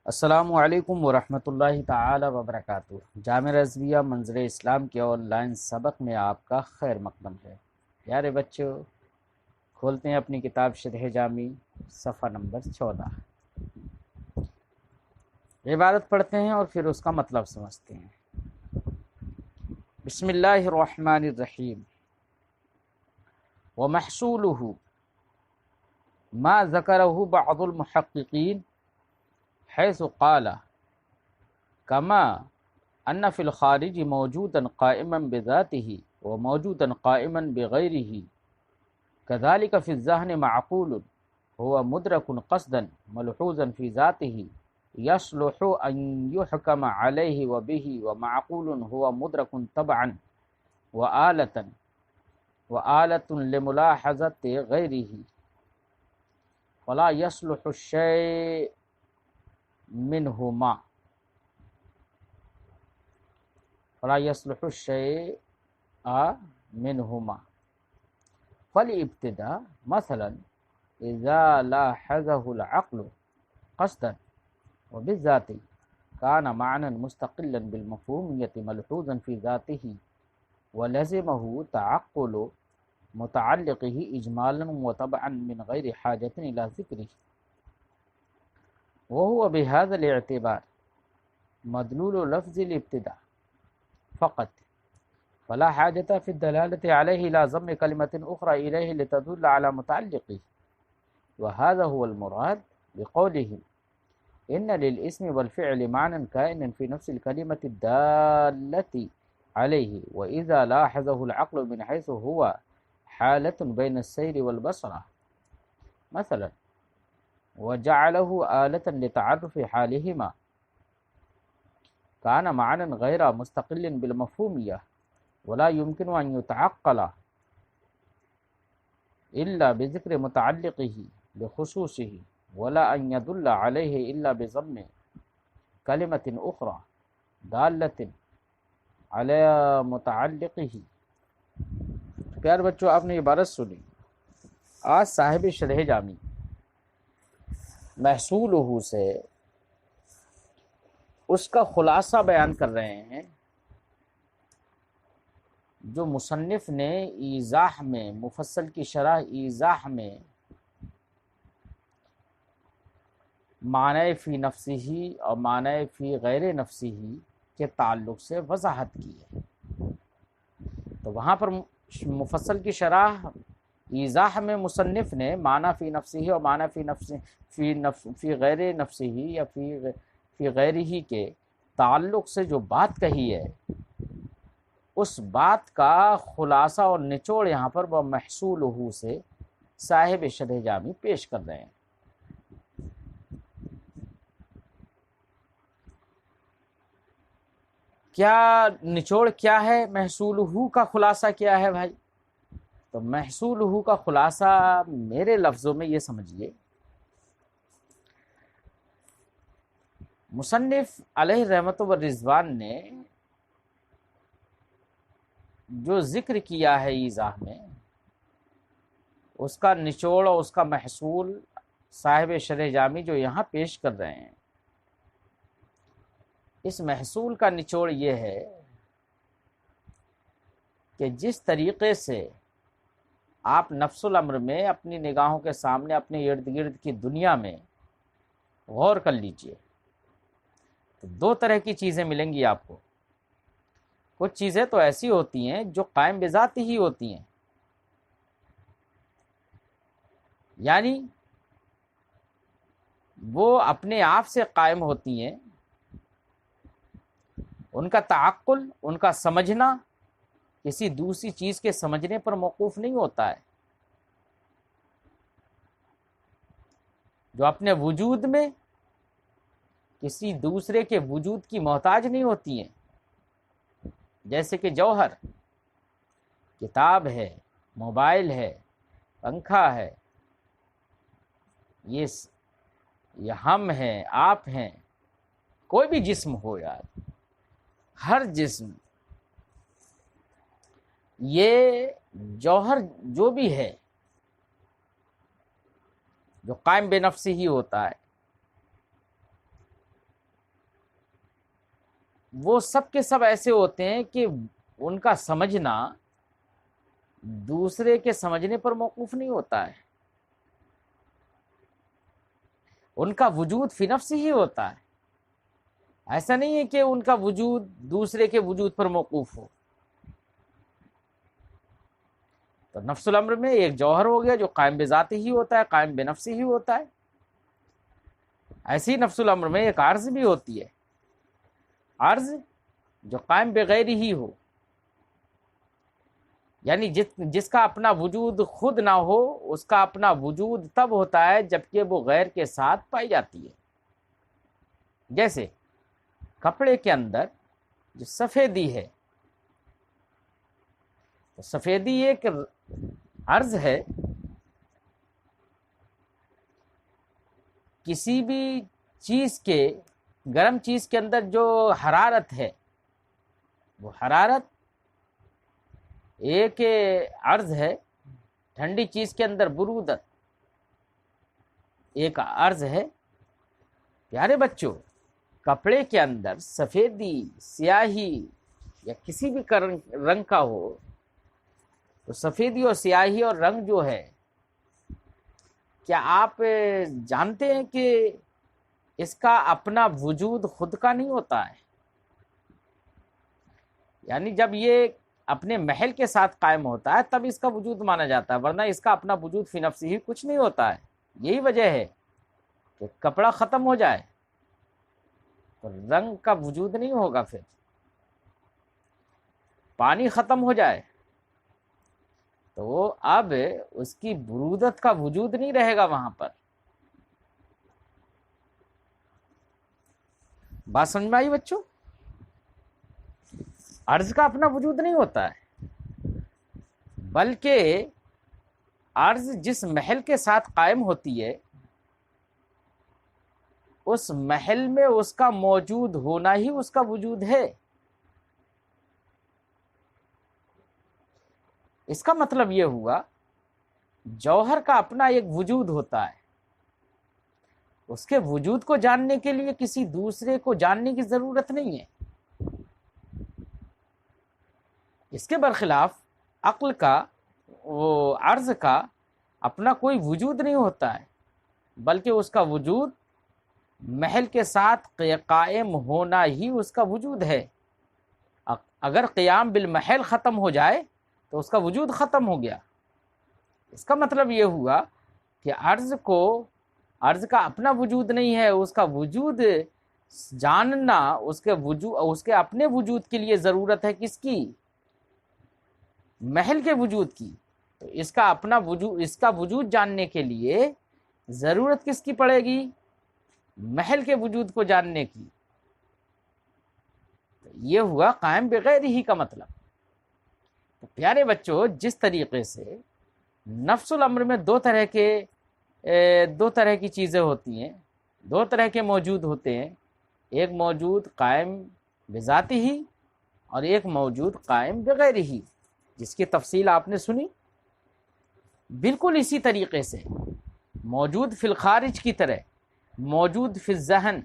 السلام علیکم ورحمۃ اللہ تعالی وبرکاتہ۔ جامعہ رضویہ منظر اسلام کے آن لائن سبق میں آپ کا خیر مقدم ہے۔ پیارے بچوں، کھولتے ہیں اپنی کتاب شرح جامی صفحہ نمبر 14۔ عبارت پڑھتے ہیں اور پھر اس کا مطلب سمجھتے ہیں۔ بسم اللہ الرحمن الرحیم۔ ومحصولہ ما ذکرہ بعض المحققین حيث قال كما أن في الخارج موجودا قائما بذاته وموجودا قائما بغيره كذلك في الذهن معقول هو مدرك قصدا ملحوظا في ذاته يصلح أن يحكم عليه وبه ومعقول هو مدرك طبعا وآلة لملاحظة غيره فلا يصلح الشيء منهما فالابتداء مثلا إذا لاحظه العقل قصدا وبالذات كان معنى مستقلا بالمفهومية ملحوظا في ذاته ولزمه تعقل متعلقه إجمالا وطبعا من غير حاجة إلى ذكره وهو بهذا الاعتبار مدلول لفظ الابتداء فقط فلا حاجة في الدلالة عليه إلى ضم كلمة أخرى إليه لتدل على متعلقه وهذا هو المراد بقولهم إن للاسم والفعل معنى كائنا في نفس الكلمة الدالة عليه وإذا لاحظه العقل من حيث هو حالة بين السير والبصرة مثلا وجعله آلة لتعرف حالهما كان معنى غير مستقل بالمفهومية ولا يمكن أن يتعقل إلا بذكر متعلقه لخصوصه ولا أن يدل عليه إلا بضم كلمة أخرى دالة على متعلقه۔ پیار بچوں، آپ نے عبارت سنی۔ آج صاحب شرح جامی محصولہ سے اس کا خلاصہ بیان کر رہے ہیں جو مصنف نے ایضاح میں، مفصل کی شرح ایضاح میں معنی فی نفسہ اور معنی فی غیر نفسہ کے تعلق سے وضاحت کی ہے۔ تو وہاں پر مفصل کی شرح ایضاح میں مصنف نے معنی فی نفسہ اور معنی فی غیر نفسہ یا فی غیرہ کے تعلق سے جو بات کہی ہے، اس بات کا خلاصہ اور نچوڑ یہاں پر وہ محصولہ سے صاحب شرح جامی پیش کر رہے ہیں۔ کیا نچوڑ کیا ہے؟ محصولہ کا خلاصہ کیا ہے بھائی؟ تو محصولہ کا خلاصہ میرے لفظوں میں یہ سمجھیے، مصنف علیہ رحمت و رضوان نے جو ذکر کیا ہے ایضاح میں، اس کا نچوڑ اور اس کا محصول صاحب شرح جامی جو یہاں پیش کر رہے ہیں، اس محصول کا نچوڑ یہ ہے کہ جس طریقے سے آپ نفس الامر میں اپنی نگاہوں کے سامنے اپنے ارد گرد کی دنیا میں غور کر لیجئے تو دو طرح کی چیزیں ملیں گی آپ کو۔ کچھ چیزیں تو ایسی ہوتی ہیں جو قائم بذات ہی ہوتی ہیں، یعنی وہ اپنے آپ سے قائم ہوتی ہیں، ان کا تعقل، ان کا سمجھنا کسی دوسری چیز کے سمجھنے پر موقوف نہیں ہوتا ہے، جو اپنے وجود میں کسی دوسرے کے وجود کی محتاج نہیں ہوتی ہیں، جیسے کہ جوہر، کتاب ہے، موبائل ہے، پنکھا ہے، یہ ہم ہیں، آپ ہیں، کوئی بھی جسم ہو یار، ہر جسم، یہ جوہر جو بھی ہے جو قائم بے نفس ہی ہوتا ہے، وہ سب کے سب ایسے ہوتے ہیں کہ ان کا سمجھنا دوسرے کے سمجھنے پر موقوف نہیں ہوتا ہے، ان کا وجود فی نفس ہی ہوتا ہے، ایسا نہیں ہے کہ ان کا وجود دوسرے کے وجود پر موقوف ہو۔ تو نفس الامر میں ایک جوہر ہو گیا جو قائم بذات ہی ہوتا ہے، قائم بنفس ہی ہوتا ہے۔ ایسی نفس الامر میں ایک عرض بھی ہوتی ہے، عرض جو قائم بغیر ہی ہو، یعنی جس کا اپنا وجود خود نہ ہو، اس کا اپنا وجود تب ہوتا ہے جبکہ وہ غیر کے ساتھ پائی جاتی ہے۔ جیسے کپڑے کے اندر جو سفیدی ہے، تو سفیدی ایک عرض ہے، کسی بھی چیز کے، گرم چیز کے اندر جو حرارت ہے، وہ حرارت ایک عرض ہے، ٹھنڈی چیز کے اندر برودت ایک عرض ہے۔ پیارے بچوں، کپڑے کے اندر سفیدی، سیاہی یا کسی بھی رنگ کا ہو، تو سفیدی اور سیاہی اور رنگ جو ہے، کیا آپ جانتے ہیں کہ اس کا اپنا وجود خود کا نہیں ہوتا ہے؟ یعنی جب یہ اپنے محل کے ساتھ قائم ہوتا ہے تب اس کا وجود مانا جاتا ہے، ورنہ اس کا اپنا وجود فی نفس ہی کچھ نہیں ہوتا ہے۔ یہی وجہ ہے کہ کپڑا ختم ہو جائے تو رنگ کا وجود نہیں ہوگا، پھر پانی ختم ہو جائے تو اب اس کی برودت کا وجود نہیں رہے گا وہاں پر۔ بات سمجھ میں آئی بچوں؟ عرض کا اپنا وجود نہیں ہوتا ہے، بلکہ عرض جس محل کے ساتھ قائم ہوتی ہے، اس محل میں اس کا موجود ہونا ہی اس کا وجود ہے۔ اس کا مطلب یہ ہوا، جوہر کا اپنا ایک وجود ہوتا ہے، اس کے وجود کو جاننے کے لیے کسی دوسرے کو جاننے کی ضرورت نہیں ہے۔ اس کے برخلاف عقل کا، وہ عرض کا اپنا کوئی وجود نہیں ہوتا ہے، بلکہ اس کا وجود محل کے ساتھ قائم ہونا ہی اس کا وجود ہے۔ اگر قیام بالمحل ختم ہو جائے تو اس کا وجود ختم ہو گیا۔ اس کا مطلب یہ ہوا کہ عرض کا اپنا وجود نہیں ہے، اس کا وجود جاننا، اس کے اپنے وجود کے لیے ضرورت ہے کس کی؟ محل کے وجود کی۔ تو اس کا اپنا وجود، اس کا وجود جاننے کے لیے ضرورت کس کی پڑے گی؟ محل کے وجود کو جاننے کی۔ تو یہ ہوا قائم بغیر ہی کا مطلب۔ تو پیارے بچوں، جس طریقے سے نفس الامر میں دو طرح کی چیزیں ہوتی ہیں، دو طرح کے موجود ہوتے ہیں، ایک موجود قائم بذاتی ہی اور ایک موجود قائم بغیر ہی، جس کی تفصیل آپ نے سنی۔ بالکل اسی طریقے سے موجود فی الخارج کی طرح موجود فی الذہن،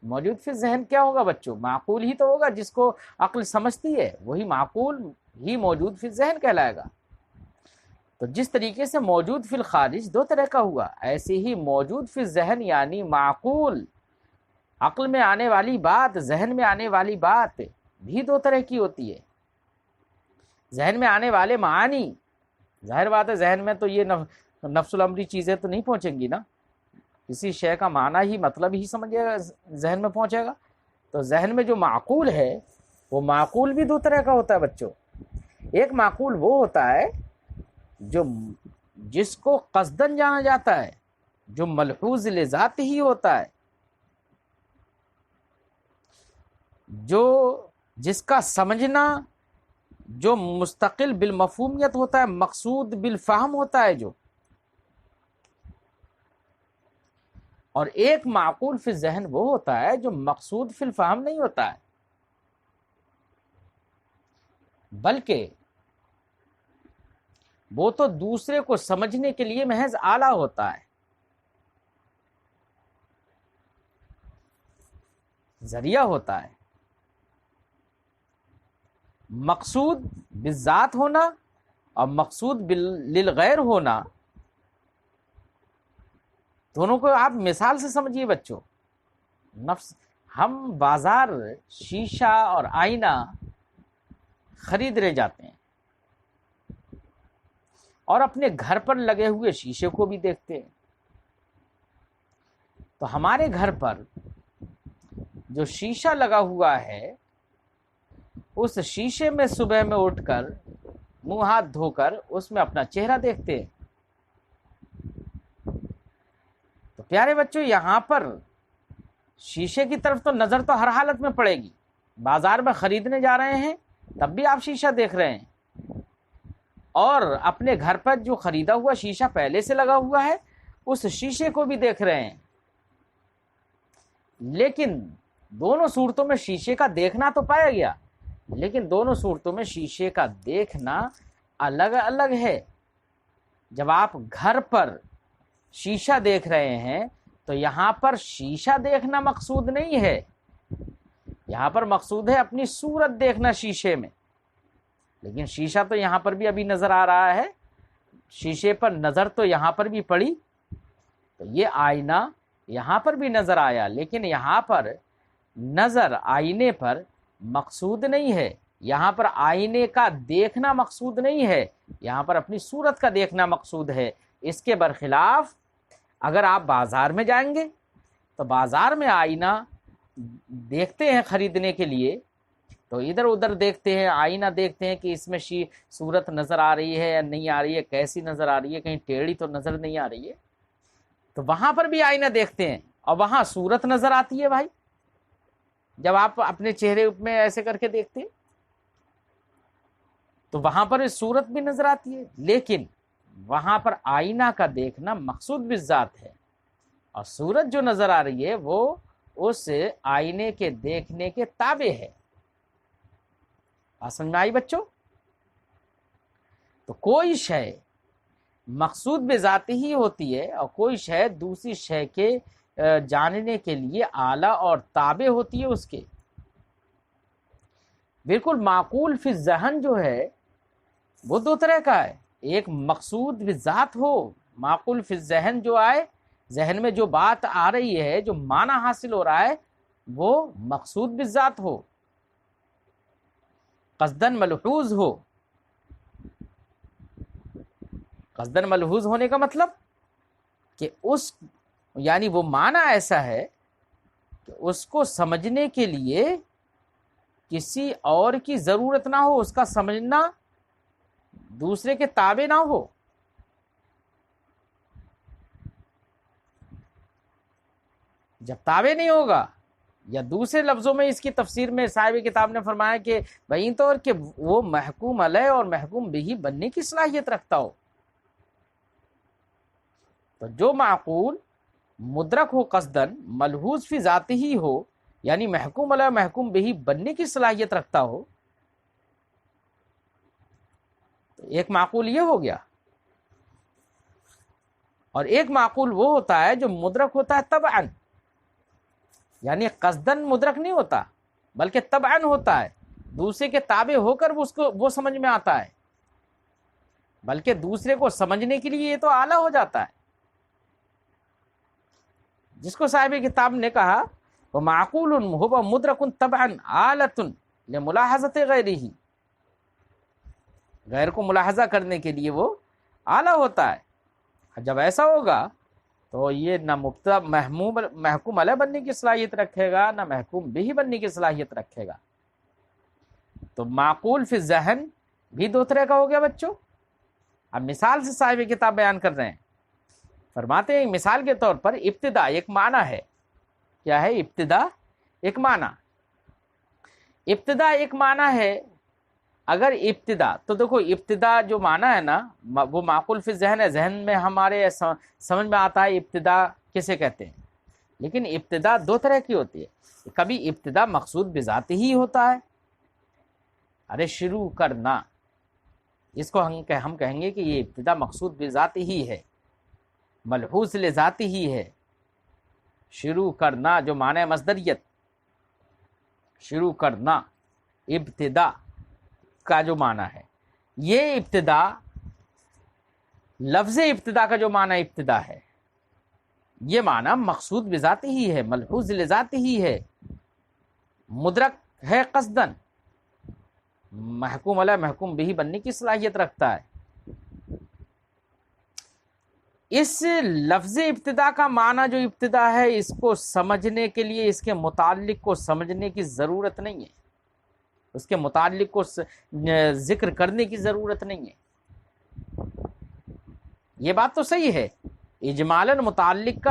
موجود فی الذہن کیا ہوگا بچوں؟ معقول ہی تو ہوگا، جس کو عقل سمجھتی ہے وہی معقول ہی موجود فی الذہن کہلائے گا۔ تو جس طریقے سے موجود فی الخارج دو طرح کا ہوا، ایسے ہی موجود فی الذہن یعنی معقول، عقل میں آنے والی بات، ذہن میں آنے والی بات بھی دو طرح کی ہوتی ہے۔ ذہن میں آنے والے معانی، ظاہر بات ہے ذہن میں تو یہ نفس الامری چیزیں تو نہیں پہنچیں گی نا، کسی شے کا معنی ہی مطلب ہی سمجھے گا ذہن میں پہنچے گا۔ تو ذہن میں جو معقول ہے وہ معقول بھی دو طرح کا ہوتا ہے بچوں۔ ایک معقول وہ ہوتا ہے جس کو قصدن جانا جاتا ہے، جو ملحوظ لذات ہی ہوتا ہے، جس کا سمجھنا جو مستقل بالمفہومیت ہوتا ہے، مقصود بالفہم ہوتا ہے جو۔ اور ایک معقول فی الذہن وہ ہوتا ہے جو مقصود فی الفہم نہیں ہوتا ہے، بلکہ وہ تو دوسرے کو سمجھنے کے لیے محض آلہ ہوتا ہے، ذریعہ ہوتا ہے۔ مقصود بالذات ہونا اور مقصود للغیر ہونا، دونوں کو آپ مثال سے سمجھیے بچوں. نفس ہم بازار شیشہ اور آئینہ خریدنے جاتے ہیں اور اپنے گھر پر لگے ہوئے شیشے کو بھی دیکھتے ہیں. تو ہمارے گھر پر جو شیشہ لگا ہوا ہے، اس شیشے میں صبح میں اٹھ کر منہ ہاتھ دھو کر اس میں اپنا چہرہ دیکھتے ہیں. تو پیارے بچوں، یہاں پر شیشے کی طرف تو نظر تو ہر حالت میں پڑے گی. بازار میں خریدنے جا رہے ہیں تب بھی آپ شیشہ دیکھ رہے ہیں، اور اپنے گھر پر جو خریدا ہوا شیشہ پہلے سے لگا ہوا ہے اس شیشے کو بھی دیکھ رہے ہیں. لیکن دونوں صورتوں میں شیشے کا دیکھنا تو پایا گیا، لیکن دونوں صورتوں میں شیشے کا دیکھنا الگ الگ ہے. جب آپ گھر پر شیشہ دیکھ رہے ہیں تو یہاں پر شیشہ دیکھنا مقصود نہیں ہے، یہاں پر مقصود ہے اپنی صورت دیکھنا شیشے میں. لیکن شیشہ تو یہاں پر بھی ابھی نظر آ رہا ہے، شیشے پر نظر تو یہاں پر بھی پڑی، تو یہ آئینہ یہاں پر بھی نظر آیا، لیکن یہاں پر نظر آئینے پر مقصود نہیں ہے. یہاں پر آئینے کا دیکھنا مقصود نہیں ہے، یہاں پر اپنی صورت کا دیکھنا مقصود ہے. اس کے برخلاف اگر آپ بازار میں جائیں گے تو بازار میں آئینہ دیکھتے ہیں خریدنے کے لیے، تو ادھر ادھر دیکھتے ہیں، آئینہ دیکھتے ہیں کہ اس میں صورت نظر آ رہی ہے یا نہیں آ رہی ہے، کیسی نظر آ رہی ہے، کہیں ٹیڑھی تو نظر نہیں آ رہی ہے. تو وہاں پر بھی آئینہ دیکھتے ہیں اور وہاں صورت نظر آتی ہے. بھائی جب آپ اپنے چہرے میں ایسے کر کے دیکھتے ہیں تو وہاں پر صورت بھی نظر آتی ہے، لیکن وہاں پر آئینہ کا دیکھنا مقصود بالذات ہے، اور صورت جو نظر آ رہی ہے وہ اس آئینے کے دیکھنے کے تابع ہے. سمجھ میں آئی بچوں؟ تو کوئی شے مقصود بذات ہی ہوتی ہے اور کوئی شے دوسری شے کے جاننے کے لیے اعلیٰ اور تابع ہوتی ہے اس کے. بالکل معقول فی الذہن جو ہے وہ دو طرح کا ہے. ایک مقصود بذات ہو، معقول فی الذہن جو آئے، ذہن میں جو بات آ رہی ہے، جو معنی حاصل ہو رہا ہے وہ مقصود بالذات ہو، قصدن ملحوظ ہو. قصدن ملحوظ ہونے کا مطلب کہ اس یعنی وہ معنی ایسا ہے کہ اس کو سمجھنے کے لیے کسی اور کی ضرورت نہ ہو، اس کا سمجھنا دوسرے کے تابع نہ ہو. جب تابع نہیں ہوگا، یا دوسرے لفظوں میں اس کی تفسیر میں صاحب کتاب نے فرمایا کہ بہین طور کہ وہ محکوم علیہ اور محکوم بہی بننے کی صلاحیت رکھتا ہو. تو جو معقول مدرک ہو قصدن، ملحوظ فی ذاتی ہی ہو، یعنی محکوم علیہ محکوم بہی بننے کی صلاحیت رکھتا ہو، تو ایک معقول یہ ہو گیا. اور ایک معقول وہ ہوتا ہے جو مدرک ہوتا ہے طبعاً، یعنی قصدن مدرک نہیں ہوتا بلکہ طبعاً ہوتا ہے، دوسرے کے تابع ہو کر وہ سمجھ میں آتا ہے، بلکہ دوسرے کو سمجھنے کے لیے یہ تو اعلیٰ ہو جاتا ہے. جس کو صاحب کتاب نے کہا وہ معقول هو مدرک طبعا آلۃ لملاحظۃ غیرہ، غیر کو ملاحظہ کرنے کے لیے وہ اعلیٰ ہوتا ہے. جب ایسا ہوگا تو یہ نہ مبتدا محکوم علیہ بننے کی صلاحیت رکھے گا، نہ محکوم بہ بننے کی صلاحیت رکھے گا. تو معقول فی الذہن بھی دو طرح کا ہو گیا بچوں. اب مثال سے صاحب کتاب بیان کر رہے ہیں، فرماتے ہیں مثال کے طور پر ابتدا ایک معنی ہے. کیا ہے ابتدا؟ ایک معنی. ابتدا ایک معنی ہے. اگر ابتدا تو دیکھو ابتدا جو معنی ہے نا وہ معقول فی الذہن ہے، ذہن میں ہمارے سمجھ میں آتا ہے ابتدا کسے کہتے ہیں. لیکن ابتدا دو طرح کی ہوتی ہے. کبھی ابتدا مقصود بذات ہی ہوتا ہے، ارے شروع کرنا، اس کو ہم کہیں گے کہ یہ ابتدا مقصود بذات ہی ہے، ملحوظ لذات ہی ہے. شروع کرنا جو معنی مصدریت، شروع کرنا ابتدا، کا جو معنی ہے، یہ ابتدا، لفظ ابتدا کا جو معنی ابتدا ہے، یہ معنی مقصود بذات ہی ہے، ملحوظ لذات ہی ہے، مدرک ہے قصدن، محکوم علیہ محکوم بھی بننے کی صلاحیت رکھتا ہے۔ اس لفظ ابتدا کا معنی جو ابتدا ہے، اس کو سمجھنے کے لیے اس کے متعلق کو سمجھنے کی ضرورت نہیں ہے، اس کے متعلق کو ذکر کرنے کی ضرورت نہیں ہے۔ یہ بات تو صحیح ہے، اجمالاً متعلق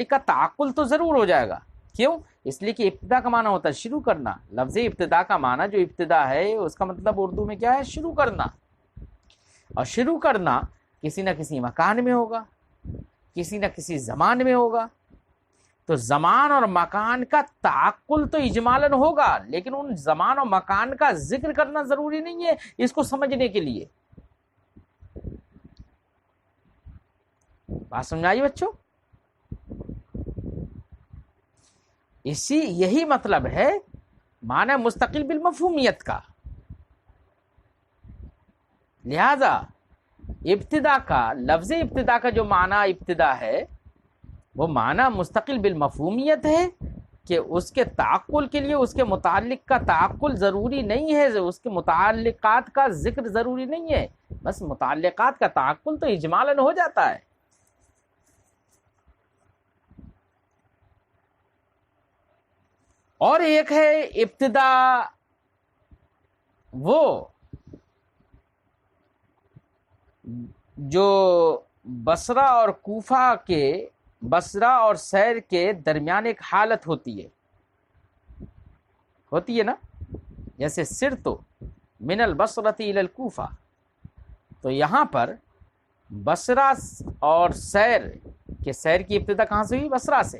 کا تعقل تو ضرور ہو جائے گا۔ کیوں؟ اس لیے کہ ابتدا کا معنی ہوتا ہے شروع کرنا۔ لفظ ابتدا کا معنی جو ابتدا ہے، اس کا مطلب اردو میں کیا ہے؟ شروع کرنا۔ اور شروع کرنا کسی نہ کسی مکان میں ہوگا، کسی نہ کسی زمان میں ہوگا۔ تو زمان اور مکان کا تعقل تو اجمالاً ہوگا، لیکن ان زمان اور مکان کا ذکر کرنا ضروری نہیں ہے اس کو سمجھنے کے لیے۔ بات سمجھائی بچوں؟ یہی مطلب ہے معنی مستقل بالمفہومیت کا۔ لہذا ابتدا کا، لفظ ابتدا کا جو معنی ابتدا ہے، وہ معنی مستقل بالمفہومیت ہے کہ اس کے تعقل کے لیے اس کے متعلق کا تعقل ضروری نہیں ہے، اس کے متعلقات کا ذکر ضروری نہیں ہے، بس متعلقات کا تعقل تو اجمالاً ہو جاتا ہے۔ اور ایک ہے ابتدا وہ جو بصرہ اور کوفہ کے، بصرہ اور سیر کے درمیان ایک حالت ہوتی ہے نا، جیسے سرت من البصرۃ الی الکوفہ، تو یہاں پر بصرہ اور سیر کے، سیر کی ابتدا کہاں سے ہوئی؟ بصرہ سے۔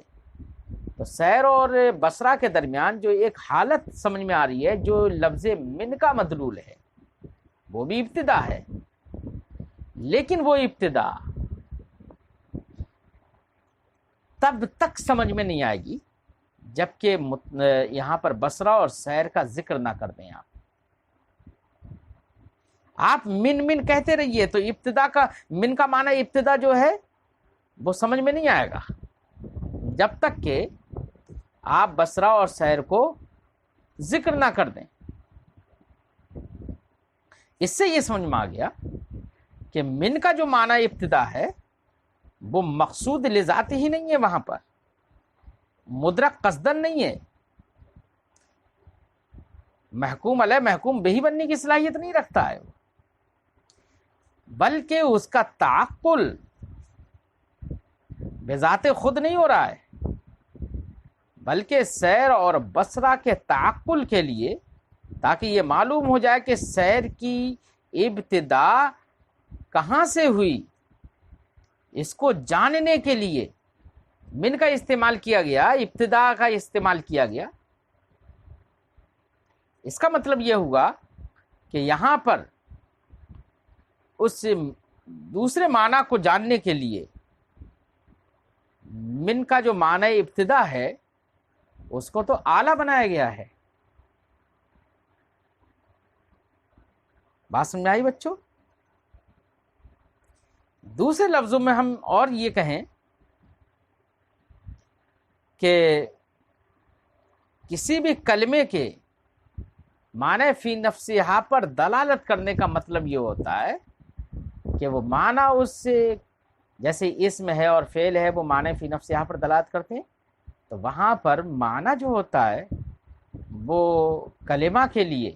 تو سیر اور بصرہ کے درمیان جو ایک حالت سمجھ میں آ رہی ہے، جو لفظ من کا مدلول ہے، وہ بھی ابتدا ہے، لیکن وہ ابتدا تب تک سمجھ میں نہیں آئے گی جبکہ یہاں پر بصرہ اور سیر کا ذکر نہ کر دیں۔ آپ من کہتے رہیے تو ابتدا کا، من کا معنی ابتدا جو ہے وہ سمجھ میں نہیں آئے گا جب تک کہ آپ بصرہ اور سیر کو ذکر نہ کر دیں۔ اس سے یہ سمجھ میں آ گیا کہ من کا جو معنی ابتدا ہے وہ مقصود لذات ہی نہیں ہے، وہاں پر مدرک قصدن نہیں ہے، محکوم علیہ محکوم بہی بننے کی صلاحیت نہیں رکھتا ہے، بلکہ اس کا تعقل بذات خود نہیں ہو رہا ہے، بلکہ سیر اور بصرہ کے تعقل کے لیے، تاکہ یہ معلوم ہو جائے کہ سیر کی ابتدا کہاں سے ہوئی، اس کو جاننے کے لیے من کا استعمال کیا گیا، ابتدا کا استعمال کیا گیا۔ اس کا مطلب یہ ہوا کہ یہاں پر اس دوسرے معنی کو جاننے کے لیے من کا جو معنی ابتدا ہے اس کو تو اعلیٰ بنایا گیا ہے۔ بات سمجھ آئی بچوں؟ دوسرے لفظوں میں ہم اور یہ کہیں کہ کسی بھی کلمے کے معنی فی نفسہا پر دلالت کرنے کا مطلب یہ ہوتا ہے کہ وہ معنی اس سے، جیسے اسم ہے اور فعل ہے وہ معنی فی نفسہا پر دلالت کرتے ہیں، تو وہاں پر معنی جو ہوتا ہے وہ کلمہ کے لیے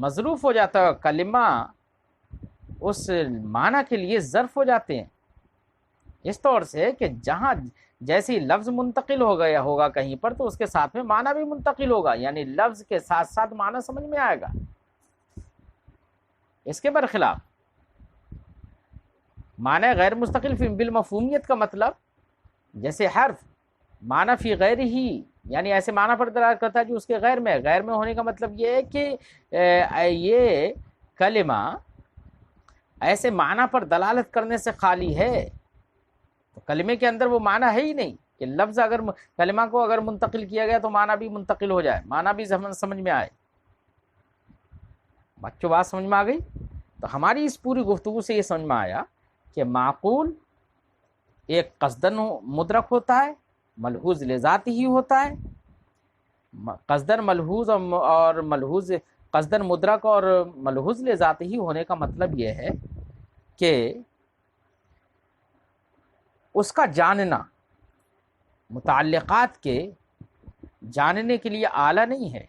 مظروف ہو جاتا ہے، کلمہ اس معنی کے لیے ظرف ہو جاتے ہیں، اس طور سے کہ جہاں جیسے لفظ منتقل ہو گیا ہوگا کہیں پر تو اس کے ساتھ میں معنی بھی منتقل ہوگا، یعنی لفظ کے ساتھ ساتھ معنی سمجھ میں آئے گا۔ اس کے برخلاف معنی غیر مستقل فی بالمفہومیت کا مطلب جیسے حرف معنی فی غیر ہی، یعنی ایسے معنی پر دلالت کرتا ہے جو اس کے غیر میں، غیر میں ہونے کا مطلب یہ ہے کہ یہ کلمہ ایسے معنی پر دلالت کرنے سے خالی ہے، تو کلمے کے اندر وہ معنی ہے ہی نہیں کہ لفظ اگر کلمہ کو اگر منتقل کیا گیا تو معنی بھی منتقل ہو جائے، معنی بھی سمجھ میں آئے۔ بچوں بات سمجھ میں آ گئی؟ تو ہماری اس پوری گفتگو سے یہ سمجھ میں آیا کہ معقول ایک قصدن مدرک ہوتا ہے، ملحوظ لذات ہی ہوتا ہے. قصدن ملحوظ اور ملحوظ، قصدن مدرک اور ملحوظ لذات ہی ہونے کا مطلب یہ ہے کہ اس کا جاننا متعلقات کے جاننے کے لیے آلہ نہیں ہے،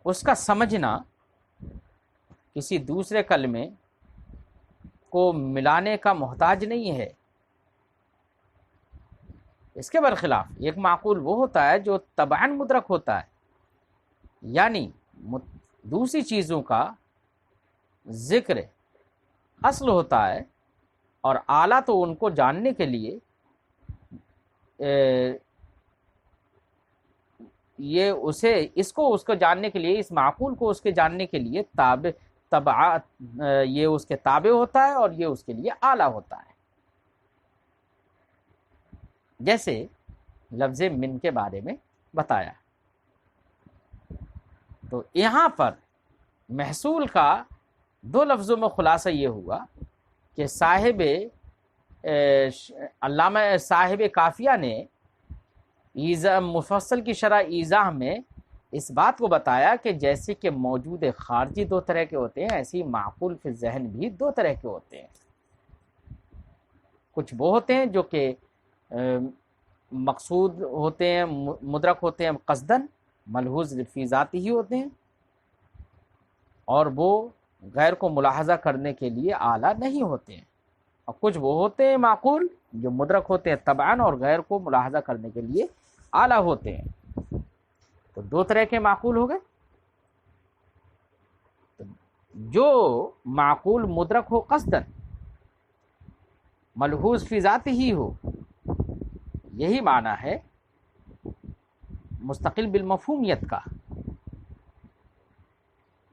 اس کا سمجھنا کسی دوسرے کلمے کو ملانے کا محتاج نہیں ہے. اس کے برخلاف ایک معقول وہ ہوتا ہے جو طبعاً مدرک ہوتا ہے، یعنی دوسری چیزوں کا ذکر اصل ہوتا ہے اور اعلیٰ تو ان کو جاننے کے لیے یہ اسے اس کو جاننے کے لیے، اس معقول کو اس کے جاننے کے لیے یہ اس کے تابع ہوتا ہے اور یہ اس کے لیے اعلیٰ ہوتا ہے. جیسے لفظ من کے بارے میں بتایا، تو یہاں پر محصول کا دو لفظوں میں خلاصہ یہ ہوا کہ علامہ صاحب کافیہ نے مفصل کی شرح ایضاح میں اس بات کو بتایا کہ جیسے کہ موجود خارجی دو طرح کے ہوتے ہیں، ایسے ہی معقول فی ذہن بھی دو طرح کے ہوتے ہیں. کچھ وہ ہوتے ہیں جو کہ مقصود ہوتے ہیں، مدرک ہوتے ہیں قصدن، ملحوظ فی ذاتی ہی ہوتے ہیں، اور وہ غیر کو ملاحظہ کرنے کے لیے اعلیٰ نہیں ہوتے ہیں. اور کچھ وہ ہوتے ہیں معقول جو مدرک ہوتے ہیں طبعاً اور غیر کو ملاحظہ کرنے کے لیے اعلیٰ ہوتے ہیں. تو دو طرح کے معقول ہو گئے. جو معقول مدرک ہو قصدن، ملحوظ فی ذاتی ہی ہو، یہی معنی ہے مستقل بالمفہومیت کا.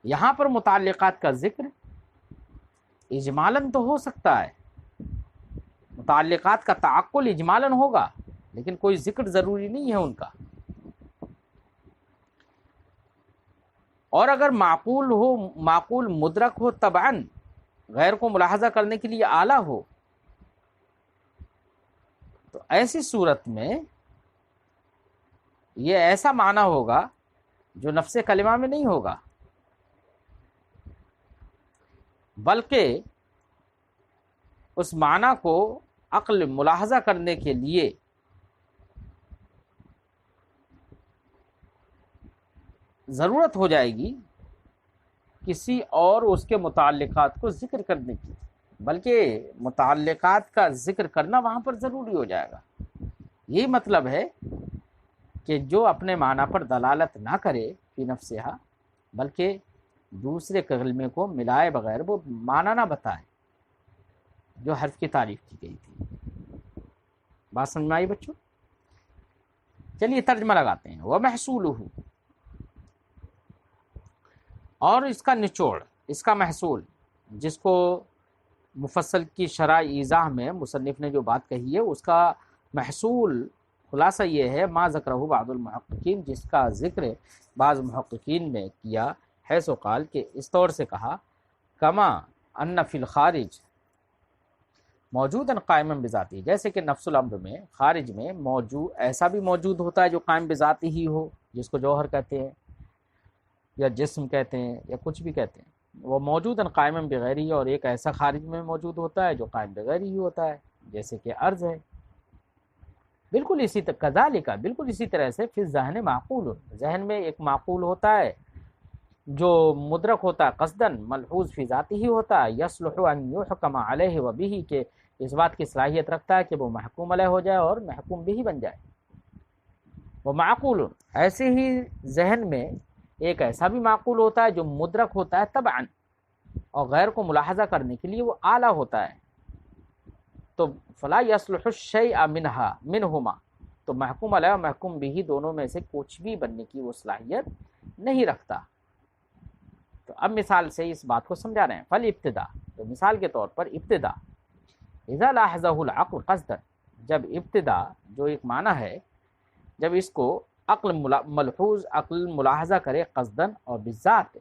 یہاں پر متعلقات کا ذکر اجمالاً تو ہو سکتا ہے، متعلقات کا تعقل اجمالاً ہوگا، لیکن کوئی ذکر ضروری نہیں ہے ان کا. اور اگر معقول مدرک ہو طبعاً، غیر کو ملاحظہ کرنے کے لیے اعلیٰ ہو، تو ایسی صورت میں یہ ایسا معنی ہوگا جو نفس کلمہ میں نہیں ہوگا، بلکہ اس معنی کو عقل ملاحظہ کرنے کے لیے ضرورت ہو جائے گی کسی اور اس کے متعلقات کو ذکر کرنے کی، بلکہ متعلقات کا ذکر کرنا وہاں پر ضروری ہو جائے گا. یہی مطلب ہے کہ جو اپنے معنی پر دلالت نہ کرے فی نفسہا، بلکہ دوسرے کلمے کو ملائے بغیر وہ معنی نہ بتائے جو حرف کی تعریف کی گئی تھی. بات سمجھ میں آئی بچوں؟ چلیے ترجمہ لگاتے ہیں. وَمَحْصُولُهُ، اور اس کا نچوڑ، اس کا محصول، جس کو مفصل کی شرح ایضاح میں مصنف نے جو بات کہی ہے، اس کا محصول خلاصہ یہ ہے ما ذکرہ بعض المحققین، جس کا ذکر بعض محققین نے کیا، حیث قال کہ اس طور سے کہا، کما ان فی الخارج موجودا قائما بذاتی، جیسے کہ نفس الامر میں، خارج میں موجود ایسا بھی موجود ہوتا ہے جو قائم بذاتی ہی ہو، جس کو جوہر کہتے ہیں یا جسم کہتے ہیں یا کچھ بھی کہتے ہیں. وہ موجودا قائما بغیرہ، اور ایک ایسا خارج میں موجود ہوتا ہے جو قائم بغیر ہی ہوتا ہے، جیسے کہ ارض ہے. بالکل اسی کذالک، بالکل اسی طرح سے فی الذہن معقول، ذہن میں ایک معقول ہوتا ہے جو مدرک ہوتا ہے قصدن، ملحوظ فی ذاتی ہی ہوتا ہے، یصلح ان یحکم علیہ و بہ، کہ اس بات کی صلاحیت رکھتا ہے کہ وہ محکوم علیہ ہو جائے اور محکوم بھی بن جائے. وہ معقول، ایسے ہی ذہن میں ایک ایسا بھی معقول ہوتا ہے جو مدرک ہوتا ہے طبعاً اور غیر کو ملاحظہ کرنے کے لیے وہ اعلیٰ ہوتا ہے. تو فلا یصلح الشیء منہما، تو محکوم علیہ اور محکوم بھی دونوں میں سے کچھ بھی بننے کی وہ صلاحیت نہیں رکھتا. تو اب مثال سے اس بات کو سمجھا رہے ہیں. فالابتداء، تو مثال کے طور پر ابتدا، اذا لاحظہ العقل قصدا، جب ابتدا جو ایک معنی ہے، جب اس کو ملحوظ عقل ملاحظہ کرے قصدن اور بالذات،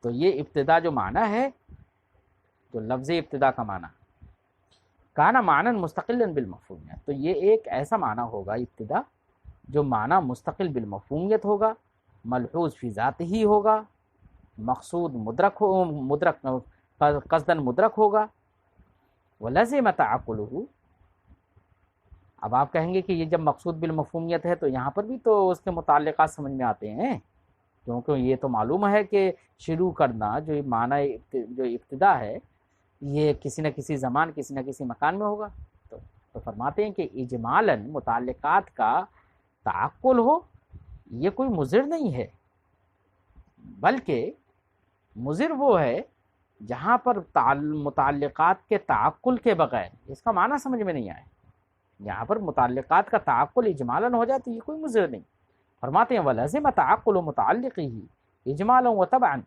تو یہ ابتدا جو معنی ہے، جو لفظ ابتدا کا معنی کانا معنی مستقلا بالمفہومیت، تو یہ ایک ایسا معنی ہوگا ابتدا جو معنی مستقل بالمفہومیت ہوگا، ملحوظ فی ذات ہی ہوگا، مقصود مدرک قصدن مدرک ہوگا، ولزم تعقلہ۔ اب آپ کہیں گے کہ یہ جب مقصود بالمفہومیت ہے تو یہاں پر بھی تو اس کے متعلقات سمجھ میں آتے ہیں، کیونکہ یہ تو معلوم ہے کہ شروع کرنا جو معنی جو ابتدا ہے یہ کسی نہ کسی زمان کسی نہ کسی مکان میں ہوگا، تو فرماتے ہیں کہ اجمالاً متعلقات کا تعقل ہو یہ کوئی مضر نہیں ہے، بلکہ مضر وہ ہے جہاں پر متعلقات کے تعقل کے بغیر اس کا معنی سمجھ میں نہیں آئے۔ یہاں پر متعلقات کا تعقل اجمالاً ہو جائے تو یہ کوئی مضر نہیں۔ فرماتے ہیں وَلَزِمَ تَعَقُّلُ مُتَعَلِّقِهِ اجمالاً وَطَبْعًا،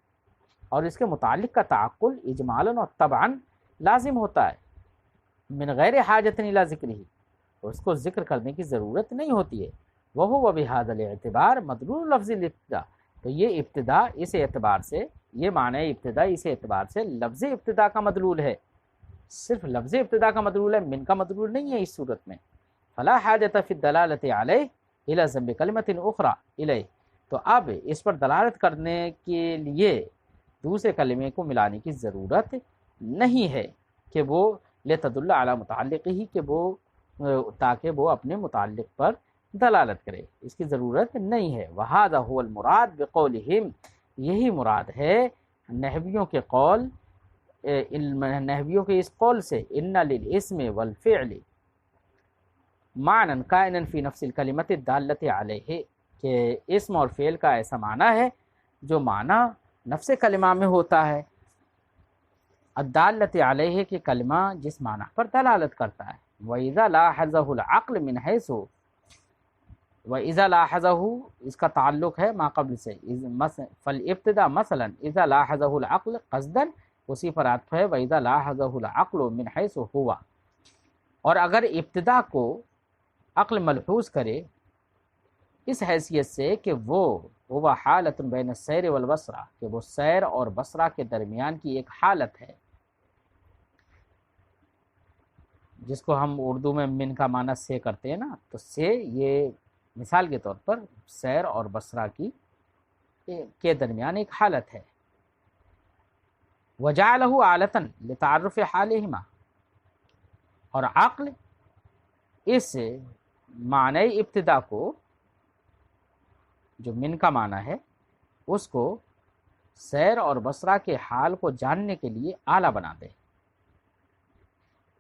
اور اس کے متعلق کا تعقل اجمالاً اور طبعاً لازم ہوتا ہے، من غیر حاجت الی ذکرہ، اس کو ذکر کرنے کی ضرورت نہیں ہوتی ہے، وَهُوَ بِهَذَا الْاعْتِبَارِ مَدْلُولُ لَفْظِ الابتداء، تو یہ ابتدا اس اعتبار سے، یہ معنی ابتدا اس اعتبار سے لفظ ابتدا کا مدلول ہے، صرف لفظ ابتدا کا مدلول ہے، من کا مدلول نہیں ہے اس صورت میں۔ فلا حاجت فی الدلالۃ علیہ الی ضم کلمۃ اخری الیہ، تو اب اس پر دلالت کرنے کے لیے دوسرے کلمے کو ملانے کی ضرورت نہیں ہے کہ وہ لتدل علی متعلقہ، کہ وہ تاکہ وہ اپنے متعلق پر دلالت کرے، اس کی ضرورت نہیں ہے۔ وہذا هو المراد بقولہم، یہی مراد ہے نحویوں کے قول، نحویوں کے اس قول سے، ان للاسم والفعل معنی کائنا فی نفس الکلمۃ الدالۃ علیہ، کہ اسم اور فعل کا ایسا معنی ہے جو معنی نفس کلمہ میں ہوتا ہے، الدالۃ علیہ کہ کلمہ جس معنی پر دلالت کرتا ہے، وَإِذَا لَاحَظَهُ الْعَقْلُ مِنْ حَيْثُ، وَإِذَا لَاحَظَهُ اس کا تعلق ہے ما قبل سے، فالابتدا مثلا اذا لاحظه العقل قصدا، اسی پر عطف ہے وَإِذَا لَاحَظَهُ الْعَقْلُ مِنْ حَيْثُ هُوَ، اور اگر ابتدا کو عقل ملحوظ کرے اس حیثیت سے کہ وہ حالت بین السیر والبصرہ، کہ وہ سیر اور بصرہ کے درمیان کی ایک حالت ہے، جس کو ہم اردو میں من کا معنی سے کرتے ہیں نا، تو سے یہ مثال کے طور پر سیر اور بصرہ کے درمیان ایک حالت ہے، وجعلہ آلتاً لتعرف حالہما، اور عقل اس معنی ابتدا کو جو من کا معنی ہے اس کو سیر اور بصرہ کے حال کو جاننے کے لیے آلہ بنا دے،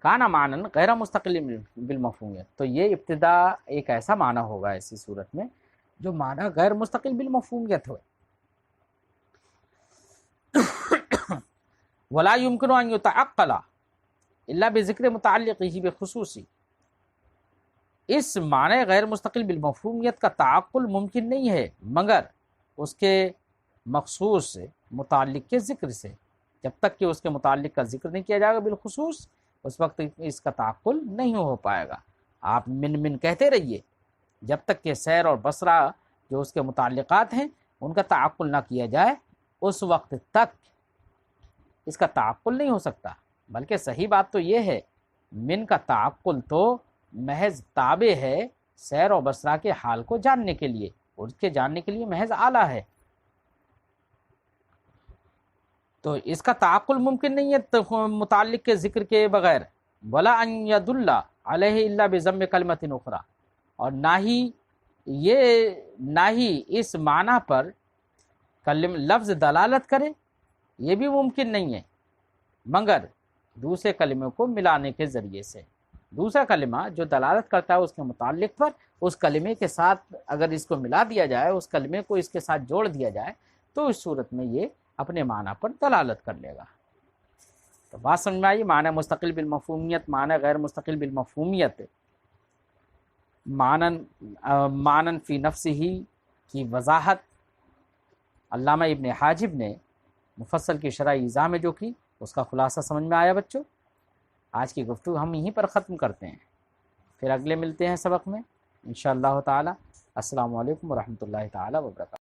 کانا معنی غیر مستقل بالمفہومیت، تو یہ ابتدا ایک ایسا معنی ہوگا ایسی صورت میں جو معنی غیر مستقل بالمفہومیت ہو، ولا يمكن ان يتعقل الا بذکر متعلقہ بخصوصی، اس معنی غیر مستقل بالمفہومیت کا تعقل ممکن نہیں ہے مگر اس کے مخصوص متعلق کے ذکر سے، جب تک کہ اس کے متعلق کا ذکر نہیں کیا جائے گا بالخصوص اس وقت اس کا تعقل نہیں ہو پائے گا۔ آپ من کہتے رہیے جب تک کہ سیر اور بصرہ جو اس کے متعلقات ہیں ان کا تعقل نہ کیا جائے اس وقت تک اس کا تعقل نہیں ہو سکتا، بلکہ صحیح بات تو یہ ہے من کا تعقل تو محض تابع ہے سیر و بصرہ کے حال کو جاننے کے لیے، اور اس کے جاننے کے لیے محض آلہ ہے، تو اس کا تعقل ممکن نہیں ہے متعلق کے ذکر کے بغیر، ولا ان يدل علیہ الا بضم کلمۃ اخری، اور نہ ہی اس معنی پر لفظ دلالت کرے، یہ بھی ممکن نہیں ہے مگر دوسرے کلمے کو ملانے کے ذریعے سے، دوسرا کلمہ جو دلالت کرتا ہے اس کے متعلق پر، اس کلمے کے ساتھ اگر اس کو ملا دیا جائے، اس کلمے کو اس کے ساتھ جوڑ دیا جائے تو اس صورت میں یہ اپنے معنی پر دلالت کر لے گا۔ تو بات سمجھ میں آئی، معنی مستقل بالمفہومیت، معنی غیر مستقل بالمفہومیت، معنی فی نفسہ کی وضاحت علامہ ابن حاجب نے مفصل کی شرح ایضاح میں جو کی، اس کا خلاصہ سمجھ میں آیا بچوں؟ آج کی گفتگو ہم یہیں پر ختم کرتے ہیں، پھر اگلے ملتے ہیں سبق میں انشاءاللہ تعالی۔ السلام علیکم ورحمۃ اللہ تعالیٰ وبرکاتہ.